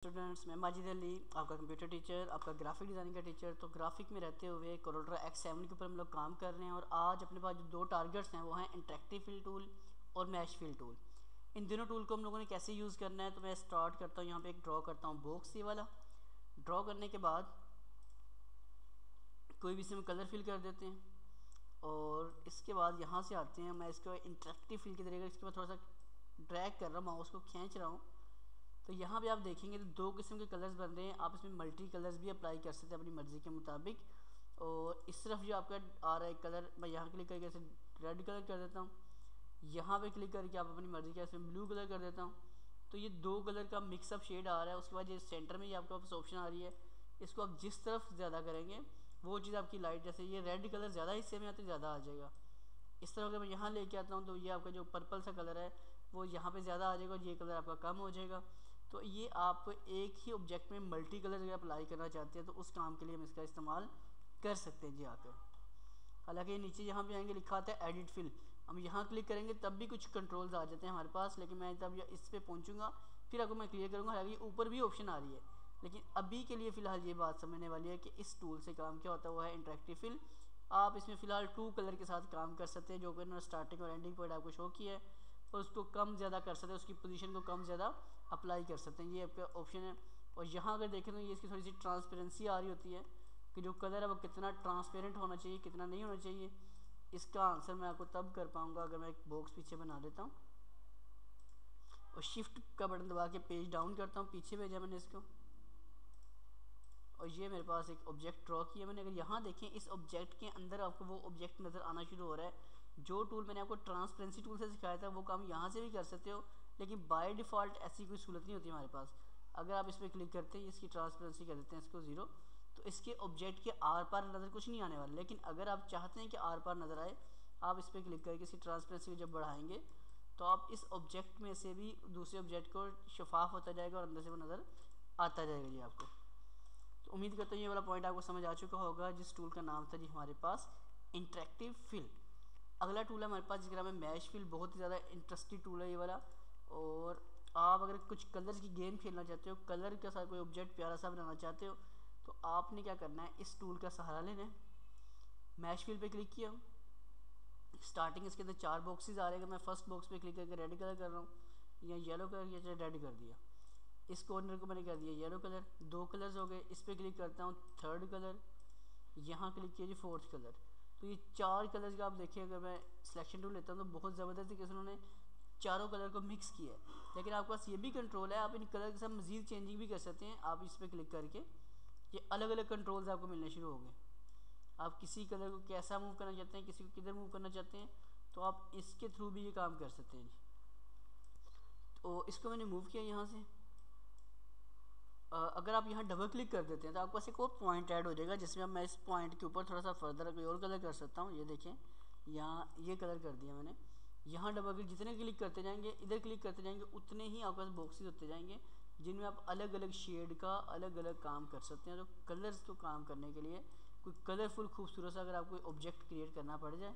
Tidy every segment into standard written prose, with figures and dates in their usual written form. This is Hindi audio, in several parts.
स्टूडेंट्स, मैं माजिद अली, आपका कंप्यूटर टीचर, आपका ग्राफिक डिज़ाइनिंग का टीचर। तो ग्राफिक में रहते हुए कोरोल्ड्रा X7 के ऊपर हम लोग काम कर रहे हैं और आज अपने पास जो दो टारगेट्स हैं वो हैं इंटरेक्टिव फिल टूल और मैश फिल टूल। इन दोनों टूल को हम लोगों ने कैसे यूज़ करना है, तो मैं स्टार्ट करता हूँ। यहाँ पे एक ड्रॉ करता हूँ बॉक्स ये वाला। ड्रॉ करने के बाद कोई भी इसमें कलर फिल कर देते हैं और इसके बाद यहाँ से आते हैं। मैं इसको इंटरेक्टिव फिल के तरीके इसके बाद थोड़ा सा ड्रैग कर रहा हूँ, माउस को खींच रहा हूँ। तो यहाँ पे आप देखेंगे तो दो किस्म के कलर्स बन रहे हैं। आप इसमें मल्टी कलर्स भी अप्लाई कर सकते हैं अपनी मर्ज़ी के मुताबिक। और इस तरफ जो आपका आ रहा है कलर, मैं यहाँ क्लिक करके ऐसे रेड कलर कर देता हूँ। यहाँ पे क्लिक करके आप अपनी मर्ज़ी का इसमें ब्लू कलर कर देता हूँ। तो ये दो कलर का मिक्सअप शेड आ रहा है। उसके बाद ये सेंटर में ये आपके पास ऑप्शन आ रही है, इसको आप जिस तरफ ज़्यादा करेंगे वो चीज़ आपकी लाइट, जैसे ये रेड कलर ज़्यादा हिस्से में आते ज़्यादा आ जाएगा। इस तरह अगर मैं यहाँ लेके आता हूँ तो ये आपका जो पर्पल सा कलर है वो यहाँ पे ज़्यादा आ जाएगा और ये कलर आपका कम हो जाएगा। तो ये आप एक ही ऑब्जेक्ट में मल्टी कलर अगर अप्लाई करना चाहते हैं तो उस काम के लिए हम इसका इस्तेमाल कर सकते हैं जी आकर। हालांकि नीचे यहाँ पे आएंगे लिखा आता है एडिट फिल, हम यहाँ क्लिक करेंगे तब भी कुछ कंट्रोल्स आ जाते हैं हमारे पास, लेकिन मैं तब इस पर पहुँचूँगा फिर आपको मैं क्लियर करूँगा। हालांकि ऊपर भी ऑप्शन आ रही है, लेकिन अभी के लिए फ़िलहाल ये बात समझने वाली है कि इस टूल से काम क्या होता है वो है इंटरेक्टिव फिल। आप इसमें फ़िलहाल 2 कलर के साथ काम कर सकते हैं, जो कि उन्होंने स्टार्टिंग और एंडिंग पॉइंट आपको शो किया है, और उसको कम ज़्यादा कर सकते हैं, उसकी पोजीशन को कम ज़्यादा अप्लाई कर सकते हैं। ये आपका ऑप्शन है। और यहाँ अगर देखें तो ये इसकी थोड़ी सी ट्रांसपेरेंसी आ रही होती है कि जो कलर है वो कितना ट्रांसपेरेंट होना चाहिए, कितना नहीं होना चाहिए। इसका आंसर मैं आपको तब कर पाऊँगा अगर मैं एक बॉक्स पीछे बना देता हूँ और शिफ्ट का बटन दबा के पेज डाउन करता हूँ। पीछे भेजा मैंने इसको और ये मेरे पास एक ऑब्जेक्ट ड्रॉ किया मैंने। अगर यहाँ देखें इस ऑब्जेक्ट के अंदर आपको वो ऑब्जेक्ट नज़र आना शुरू हो रहा है। जो टूल मैंने आपको ट्रांसपेरेंसी टूल से सिखाया था वो काम यहाँ से भी कर सकते हो, लेकिन बाय डिफ़ॉल्ट ऐसी कोई सहूलत नहीं होती हमारे पास। अगर आप इस पर क्लिक करते हैं, इसकी ट्रांसपेरेंसी कर देते हैं इसको 0, तो इसके ऑब्जेक्ट के आर पार नज़र कुछ नहीं आने वाला। लेकिन अगर आप चाहते हैं कि आर पार नज़र आए, आप इस पर क्लिक करके इसकी ट्रांसपेरेंसी को जब बढ़ाएंगे तो आप इस ऑब्जेक्ट में से भी दूसरे ऑब्जेक्ट को शफाफ होता जाएगा और अंदर से वो नज़र आता जाएगा जी आपको। तो उम्मीद करता हूँ ये वाला पॉइंट आपको समझ आ चुका होगा, जिस टूल का नाम था जी हमारे पास इंटरेक्टिव फिल। अगला टूल है हमारे पास जिसका नाम है मैश फिल। बहुत ही ज़्यादा इंटरेस्टिंग टूल है ये वाला। और आप अगर कुछ कलर्स की गेम खेलना चाहते हो, कलर के साथ कोई ऑब्जेक्ट प्यारा सा बनाना चाहते हो, तो आपने क्या करना है, इस टूल का सहारा लेना है। मैश फिल पे क्लिक किया, स्टार्टिंग इसके अंदर 4 बॉक्सेस आ रहे हैं। मैं फर्स्ट बॉक्स पे क्लिक करके रेड कलर कर रहा हूँ, या येलो कलर या रेड कर दिया। इस कॉर्नर को मैंने कर दिया येलो कलर। 2 कलर्स हो गए। इस पर क्लिक करता हूँ, 3rd कलर। यहाँ क्लिक किया जी 4th कलर। तो ये 4 कलर्स का आप देखिए, अगर मैं सिलेक्शन टूल लेता हूँ तो बहुत ज़बरदस्त तरीके से उन्होंने चारों कलर को मिक्स किया है। लेकिन आपके पास ये भी कंट्रोल है, आप इन कलर के साथ मज़ीद चेंजिंग भी कर सकते हैं। आप इस पर क्लिक करके ये अलग अलग कंट्रोल्स आपको मिलने शुरू हो गए। आप किसी कलर को कैसा मूव करना चाहते हैं, किसी को किधर मूव करना चाहते हैं, तो आप इसके थ्रू भी ये काम कर सकते हैं। तो इसको मैंने मूव किया यहाँ से। अगर आप यहाँ डबल क्लिक कर देते हैं तो आपके पास एक और पॉइंट ऐड हो जाएगा, जिसमें मैं इस पॉइंट के ऊपर थोड़ा सा फर्दर कोई और कलर कर सकता हूँ। ये देखें, यहाँ ये कलर कर दिया मैंने। यहाँ डबल क्लिक, जितने क्लिक करते जाएंगे, इधर क्लिक करते जाएंगे, उतने ही आपके पास बॉक्सेस होते जाएंगे जिनमें आप अलग अलग शेड का अलग अलग काम कर सकते हैं। तो कलर्स को काम करने के लिए कोई कलरफुल खूबसूरत सा अगर आपको ऑब्जेक्ट क्रिएट करना पड़ जाए,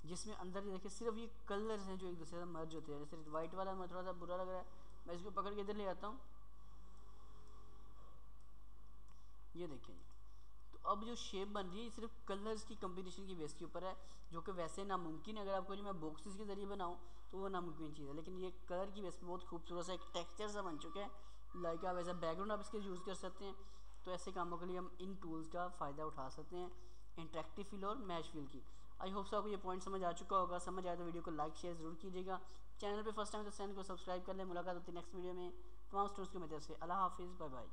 जिसमें अंदर देखिए सिर्फ ये कलर्स हैं जो एक दूसरे से मर्ज होते हैं। जैसे वाइट वाला मैं थोड़ा सा बुरा लग रहा है, मैं इसको पकड़ के इधर ले आता हूँ। ये देखें जी, तो अब जो शेप बन रही है सिर्फ कलर्स की कम्बिनेशन की बेस के ऊपर है, जो कि वैसे नामुमकिन है। अगर आपको जो मैं बॉक्सेस के ज़रिए बनाऊँ तो वो नामुमकिन चीज़ है, लेकिन ये कलर की बेस पे बहुत खूबसूरत सा एक टेक्सचर सा बन चुका है। लाइक आप ऐसा बैकग्राउंड आप इसके यूज़ कर सकते हैं। तो ऐसे कामों के लिए हम इन टूल्स का फ़ायदा उठा सकते हैं, इंटरेक्टिव फिल और मैश फिल की। आई होप सो आपको ये पॉइंट समझ आ चुका होगा। समझ आए तो वीडियो को लाइक शेयर ज़रूर कीजिएगा। चैनल पर फर्स्ट टाइम तो चैनल को सब्सक्राइब कर लें। मुलाकात होती है नेक्स्ट वीडियो में। तमाम स्टूडेंट्स की मदद से। अल्लाह हाफिज़, बाय बाय।